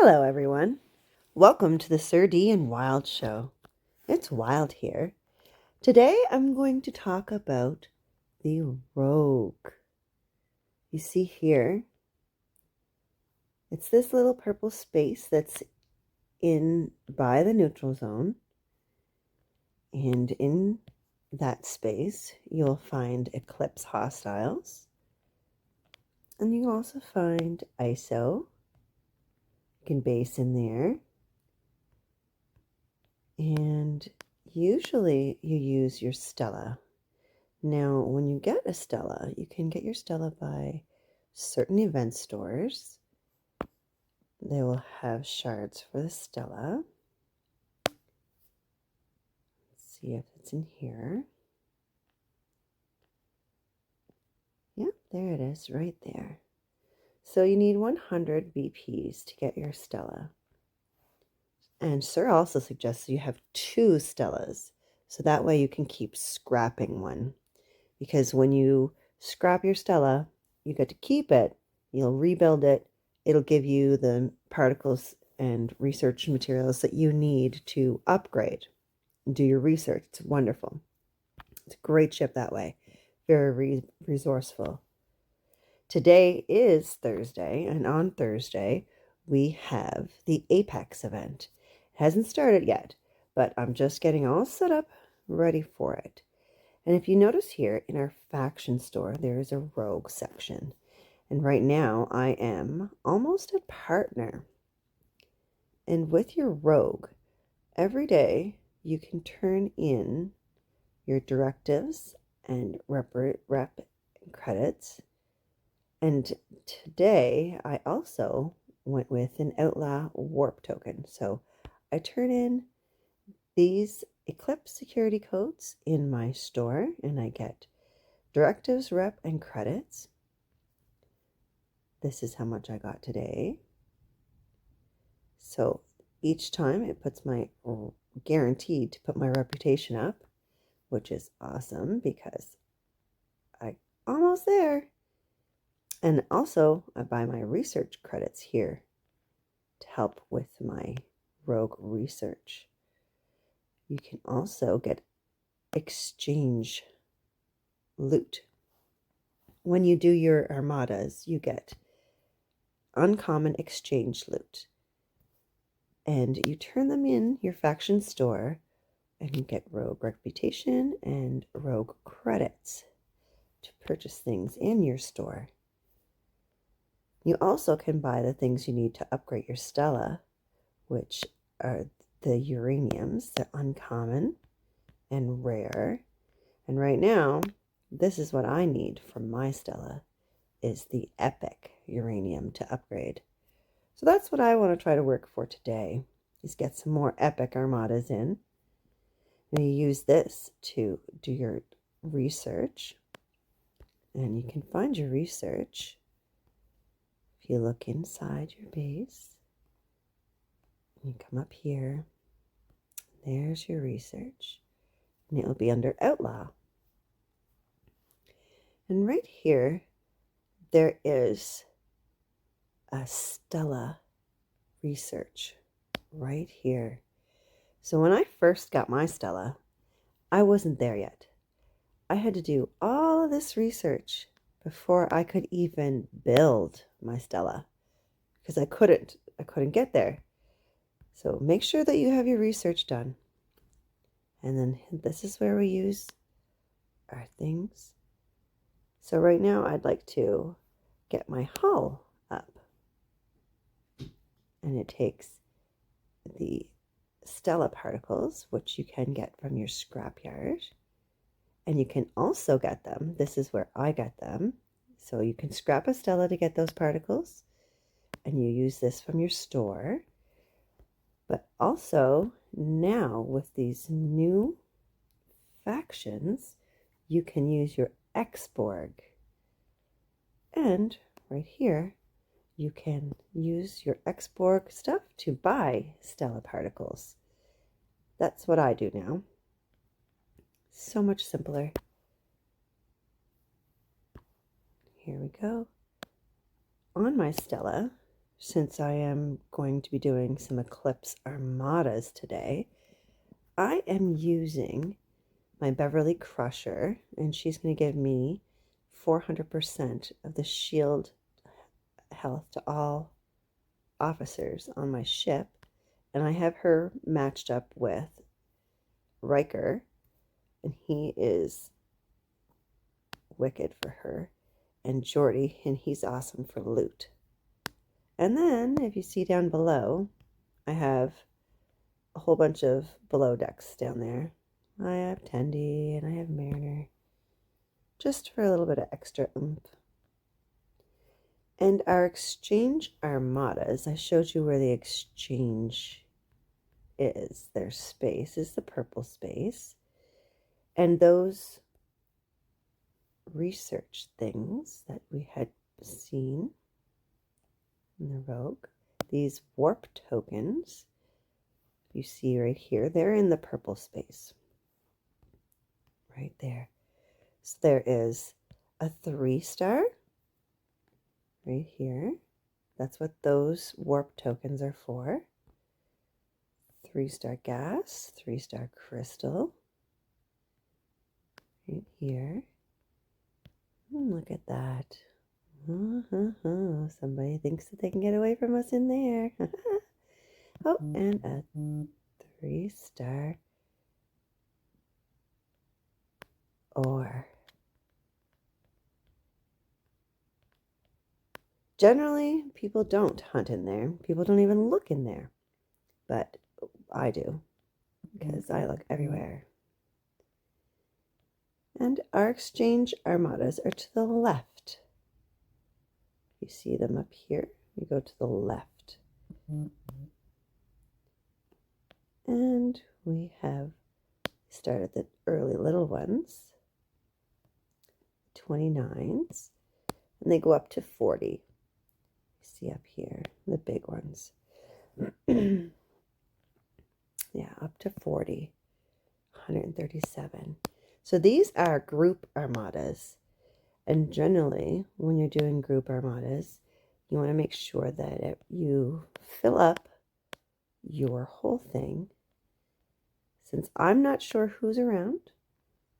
Hello, everyone. Welcome to the Sir D and Wild Show. It's wild here. Today, I'm going to talk about the rogue. You see here, it's this little purple space that's in by the neutral zone. And in that space, you'll find eclipse hostiles. And you also find ISO. You can base in there. And usually you use your Stella. Now, when you get a Stella, you can get your Stella by certain event stores. They will have shards for the Stella. Let's see if it's in here. Yep, there it is, right there. So you need 100 BPs to get your Stella. And Sir also suggests you have 2 Stellas, so that way you can keep scrapping one. Because when you scrap your Stella, you get to keep it, you'll rebuild it, it'll give you the particles and research materials that you need to upgrade and do your research. It's wonderful. It's a great ship that way. Very resourceful. Today is Thursday, and on Thursday we have the Apex event. It hasn't started yet, but I'm just getting all set up, ready for it. And if you notice here in our faction store, there is a rogue section. And right now I am almost at partner. And with your rogue, every day you can turn in your directives and rep and credits. And today I also went with an outlaw warp token. So I turn in these Eclipse security codes in my store and I get directives, rep, and credits. This is how much I got today. So each time it puts my guaranteed to put my reputation up, which is awesome because I almost there. And also I buy my research credits here to help with my rogue research. You can also get exchange loot. When you do your armadas, you get uncommon exchange loot. And you turn them in your faction store and you get rogue reputation and rogue credits to purchase things in your store. You also can buy the things you need to upgrade your Stella, which are the uraniums. They're uncommon and rare. And right now, this is what I need from my Stella, is the epic uranium to upgrade. So that's what I want to try to work for today, is get some more epic armadas in. And you use this to do your research. And you can find your research if you look inside your base. You come up here. There's your research. And it will be under Outlaw. And right here, there is a Stella research right here. So when I first got my Stella, I wasn't there yet. I had to do all of this research before I could even build my Stella because I couldn't get there. So make sure that you have your research done. And then this is where we use our things. So right now I'd like to get my hull up. And it takes the Stella particles, which you can get from your scrapyard. And you can also get them. This is where I get them. So you can scrap a Stella to get those particles. And you use this from your store. But also now with these new factions, you can use your Xborg. And right here, you can use your Xborg stuff to buy Stella particles. That's what I do now. So much simpler. Here we go. On my Stella, since I am going to be doing some Eclipse armadas today, I am using my Beverly Crusher, and she's going to give me 400% of the shield health to all officers on my ship. And I have her matched up with Riker, and he is wicked for her, and Geordie, and he's awesome for loot. And then, if you see down below, I have a whole bunch of below decks down there. I have Tendi and I have Mariner, just for a little bit of extra oomph. And our exchange armadas, I showed you where the exchange is. Their space is the purple space. And those research things that we had seen in the Rogue, these warp tokens, you see right here, they're in the purple space. Right there. So there is a 3-star right here. That's what those warp tokens are for. 3-star gas, 3-star crystal. Right here. Look at that. Somebody thinks that they can get away from us in there. Oh, and a 3-star ore. Generally, people don't hunt in there. People don't even look in there. But I do, because I look everywhere. And our exchange armadas are to the left. You see them up here. You go to the left. And we have started the early little ones, 29s, and they go up to 40. You see up here, the big ones. Yeah, up to 40, 137. So these are group armadas. And generally, when you're doing group armadas, you want to make sure that you fill up your whole thing. Since I'm not sure who's around,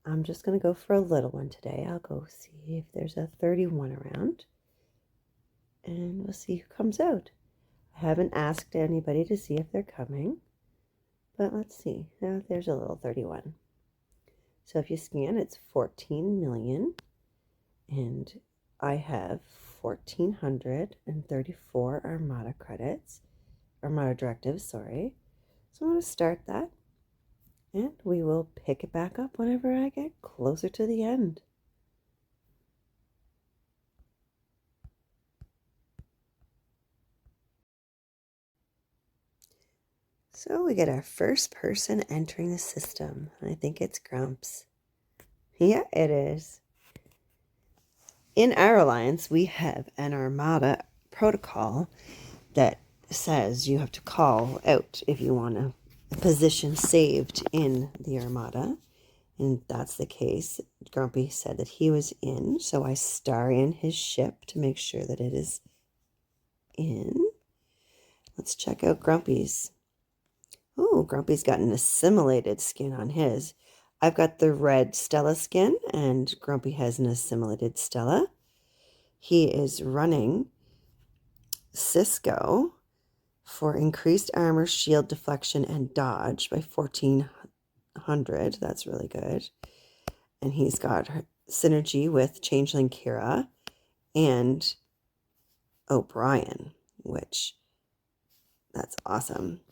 I'm just going to go for a little one today. I'll go see if there's a 31 around, and we'll see who comes out. I haven't asked anybody to see if they're coming, but let's see. Now there's a little 31. So if you scan, it's 14 million, and I have 1,434 Armada credits, Armada directives, sorry. So I'm going to start that, and we will pick it back up whenever I get closer to the end. So we get our first person entering the system. I think it's Grumps. Yeah, it is. In our alliance, we have an Armada protocol that says you have to call out if you want a position saved in the Armada. And that's the case. Grumpy said that he was in, so I star in his ship to make sure that it is in. Let's check out Grumpy's. Oh, Grumpy's got an assimilated skin on his. I've got the red Stella skin, and Grumpy has an assimilated Stella. He is running Cisco for increased armor, shield deflection, and dodge by 1,400. That's really good. And he's got synergy with Changeling Kira and O'Brien, which that's awesome.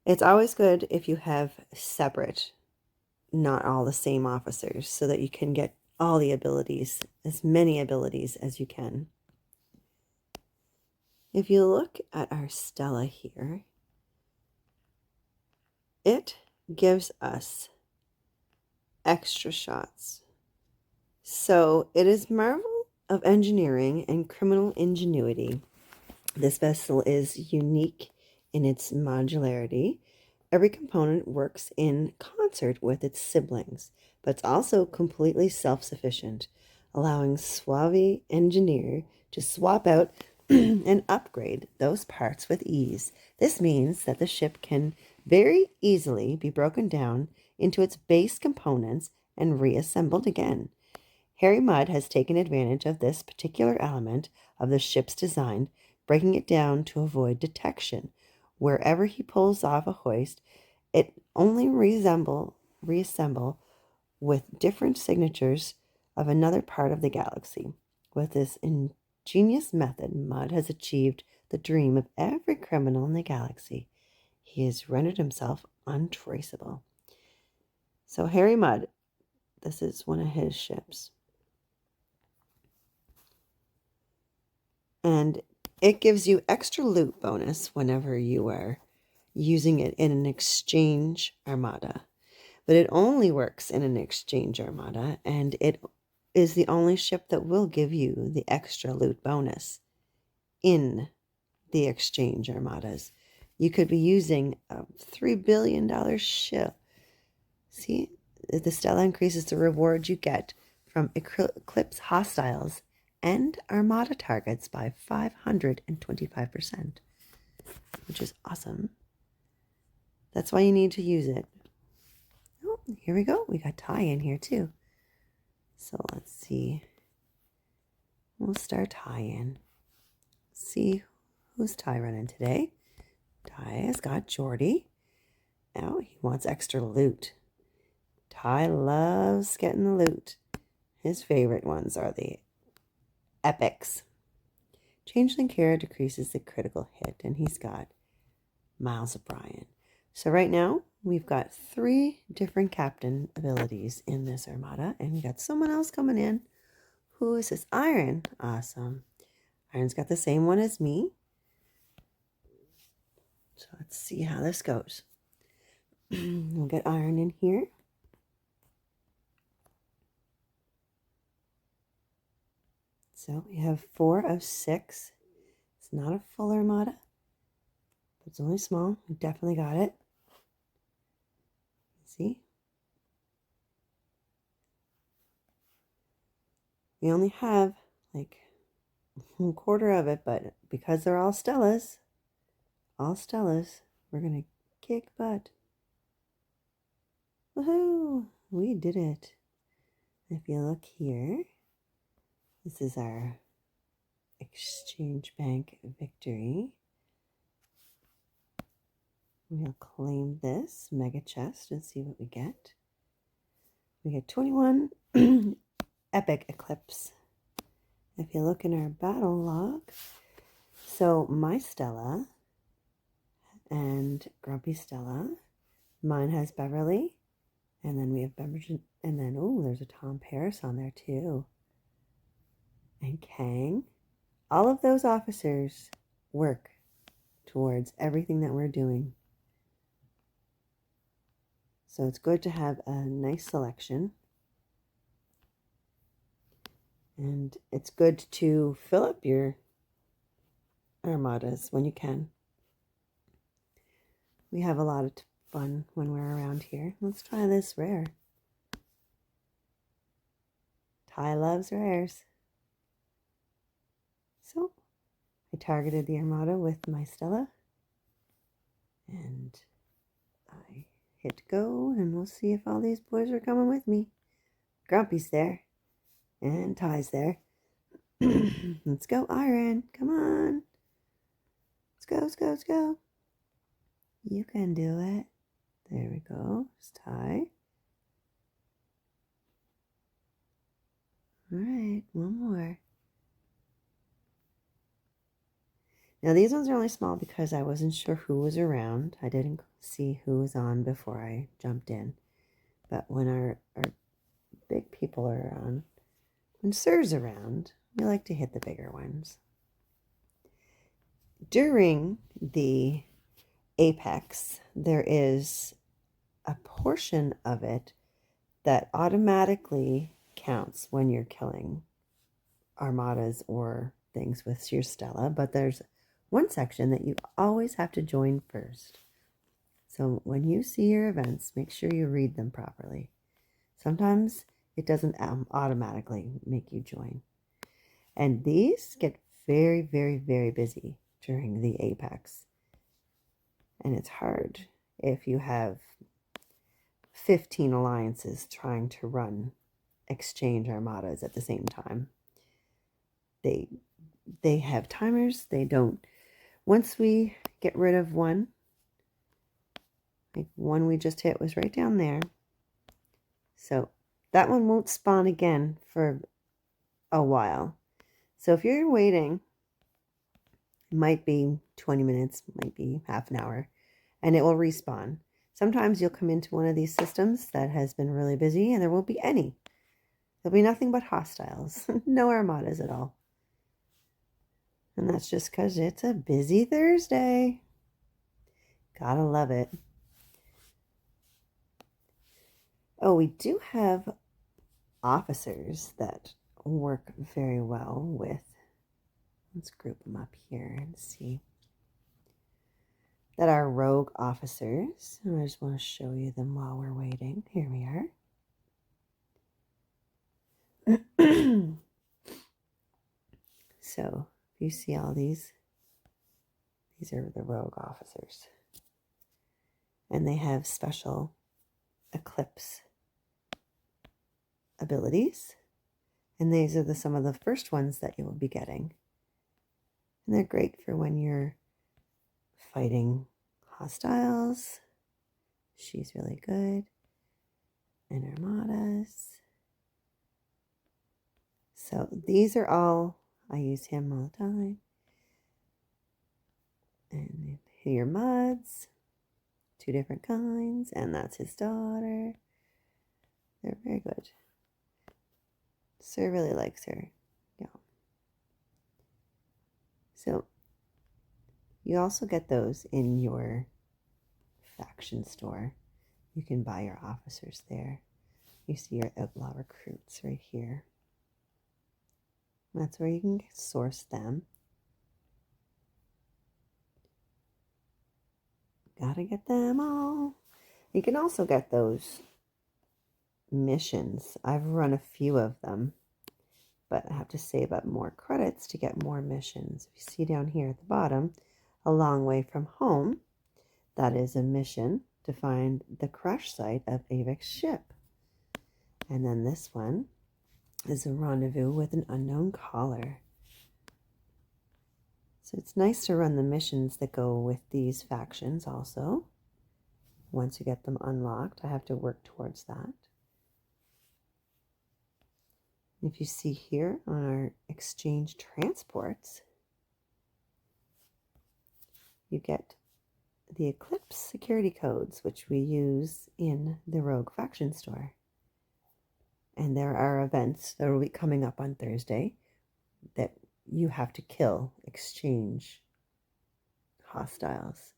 It's always good if you have separate, not all the same officers, so that you can get all the abilities, as many abilities as you can. If you look at our Stella here, it gives us extra shots. So it is marvel of engineering and criminal ingenuity. This vessel is unique in its modularity. Every component works in concert with its siblings, but it's also completely self-sufficient, allowing Suave Engineer to swap out and upgrade those parts with ease. This means that the ship can very easily be broken down into its base components and reassembled again. Harry Mudd has taken advantage of this particular element of the ship's design, breaking it down to avoid detection. Wherever he pulls off a hoist, it only reassemble with different signatures of another part of the galaxy. With this ingenious method, Mudd has achieved the dream of every criminal in the galaxy. He has rendered himself untraceable. So Harry Mudd, this is one of his ships. And it gives you extra loot bonus whenever you are using it in an exchange armada. But it only works in an exchange armada, and it is the only ship that will give you the extra loot bonus in the exchange armadas. You could be using a $3 billion ship. See, the Stella increases the rewards you get from Eclipse hostiles and armada targets by 525%, which is awesome. That's why you need to use it. Oh, here we go. We got Ty in here too. So let's see. We'll start Ty in. See who's Ty running today. Ty has got Jordy. Now he wants extra loot. Ty loves getting the loot. His favorite ones are the epics. Changeling Kara decreases the critical hit, and he's got Miles O'Brien. So right now, we've got 3 different captain abilities in this armada, and we got someone else coming in. Who is this? Iron. Awesome. Iron's got the same one as me. So let's see how this goes. We'll get Iron in here. So we have 4 of 6. It's not a full armada, but it's only small. We definitely got it. See? We only have like a quarter of it, but because they're all Stellas, we're going to kick butt. Woohoo! We did it. If you look here, this is our Exchange Bank victory. We'll claim this mega chest and see what we get. We get 21 epic eclipse. If you look in our battle log, so my Stella and Grumpy Stella, mine has Beverly, and then we have Beverly, and then there's a Tom Paris on there too, and Kang. All of those officers work towards everything that we're doing. So it's good to have a nice selection. And it's good to fill up your armadas when you can. We have a lot of fun when we're around here. Let's try this rare. Ty loves rares. So I targeted the armada with my Stella. And I hit go, and we'll see if all these boys are coming with me. Grumpy's there. And Ty's there. Let's go, Iron. Come on. Let's go, let's go, let's go. You can do it. There we go. It's Ty. All right, one more. Now, these ones are only small because I wasn't sure who was around. I didn't see who was on before I jumped in. But when our big people are around, when Sir's around, we like to hit the bigger ones. During the apex, there is a portion of it that automatically counts when you're killing armadas or things with your Stella, but there's one section that you always have to join first. So when you see your events, make sure you read them properly. Sometimes it doesn't automatically make you join. And these get very, very, very busy during the apex. And it's hard if you have 15 alliances trying to run exchange armadas at the same time. They have timers. They don't. Once we get rid of one, like one we just hit was right down there. So that one won't spawn again for a while. So if you're waiting, it might be 20 minutes, might be half an hour, and it will respawn. Sometimes you'll come into one of these systems that has been really busy and there won't be any. There'll be nothing but hostiles, no armadas at all. And that's just because it's a busy Thursday. Gotta love it. Oh, we do have officers that work very well with. Let's group them up here and see. That are rogue officers. And I just want to show you them while we're waiting. Here we are. So, you see all these are the rogue officers. And they have special eclipse abilities. And these are some of the first ones that you will be getting. And they're great for when you're fighting hostiles. She's really good. And armadas. So these are all, I use him all the time. And here muds, 2 different kinds, and that's his daughter. They're very good. Sir really likes her. Yeah. So you also get those in your faction store. You can buy your officers there. You see your outlaw recruits right here. That's where you can source them. Gotta get them all. You can also get those missions. I've run a few of them, but I have to save up more credits to get more missions. If you see down here at the bottom, a long way from home, that is a mission to find the crash site of Avic's ship. And then this one is a rendezvous with an unknown caller. So it's nice to run the missions that go with these factions also. Once you get them unlocked, I have to work towards that. If you see here on our exchange transports, you get the Eclipse security codes, which we use in the Rogue Faction store. And there are events that will be coming up on Thursday that you have to kill exchange hostiles.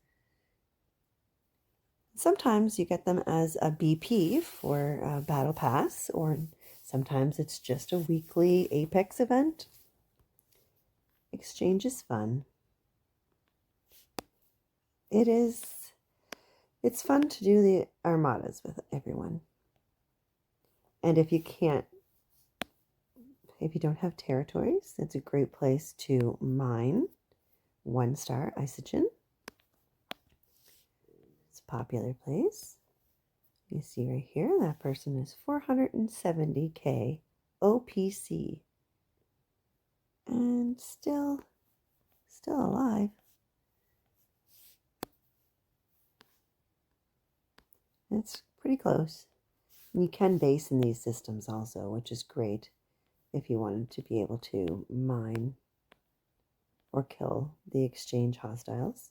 Sometimes you get them as a BP for a battle pass, or sometimes it's just a weekly Apex event. Exchange is fun. It's fun to do the armadas with everyone. And if you don't have territories, it's a great place to mine 1-star isogen. It's a popular place. You see right here, that person is 470k OPC. And still alive. It's pretty close. You can base in these systems also, which is great if you wanted to be able to mine or kill the exchange hostiles.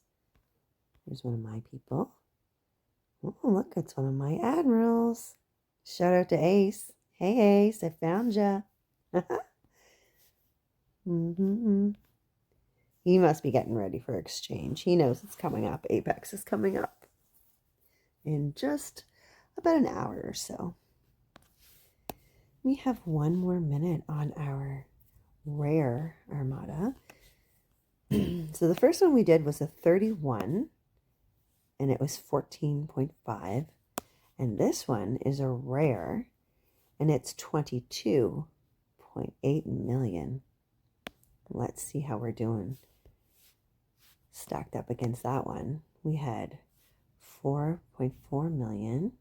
Here's one of my people. Oh, look, it's one of my admirals. Shout out to Ace. Hey, Ace, I found ya. He must be getting ready for exchange. He knows it's coming up. Apex is coming up in just about an hour or so. We have 1 more minute on our rare armada. So the first one we did was a 31, and it was 14.5. And this one is a rare, and it's 22.8 million. Let's see how we're doing. Stacked up against that one, we had 4.4 million.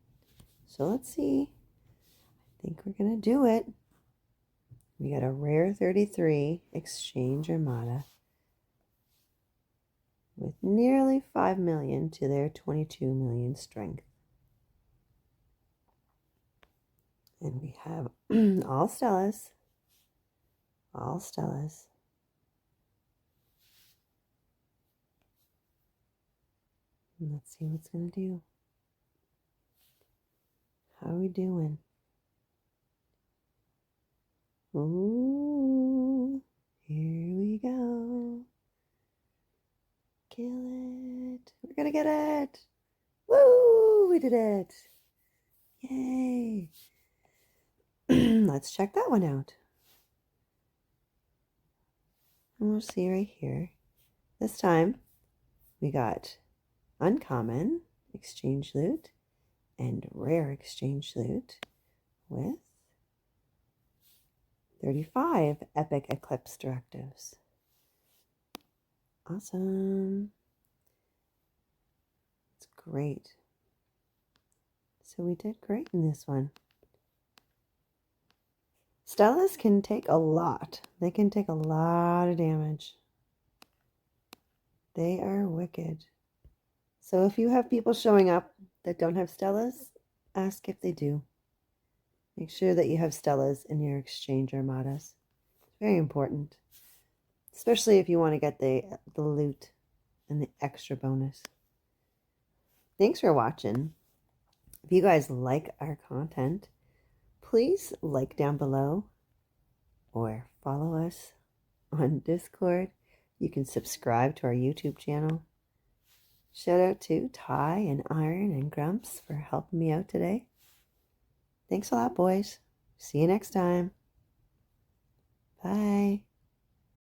So let's see. I think we're going to do it. We got a rare 33 exchange armada with nearly 5 million to their 22 million strength. And we have all Stellas. All Stellas. And let's see what's going to do. How are we doing? Ooh, here we go. Kill it. We're going to get it. Woo, we did it. Yay. Let's check that one out. And we'll see right here. This time we got uncommon exchange loot and rare exchange loot with 35 epic eclipse directives. Awesome. It's great. So we did great in this one. Stellas can take a lot. They can take a lot of damage. They are wicked. So if you have people showing up that don't have Stellas, ask if they do. Make sure that you have Stellas in your exchange armadas. It's very important. Especially if you want to get the loot and the extra bonus. Thanks for watching. If you guys like our content, please like down below or follow us on Discord. You can subscribe to our YouTube channel. Shout out to Ty and Iron and Grumps for helping me out today. Thanks a lot, boys. See you next time. Bye.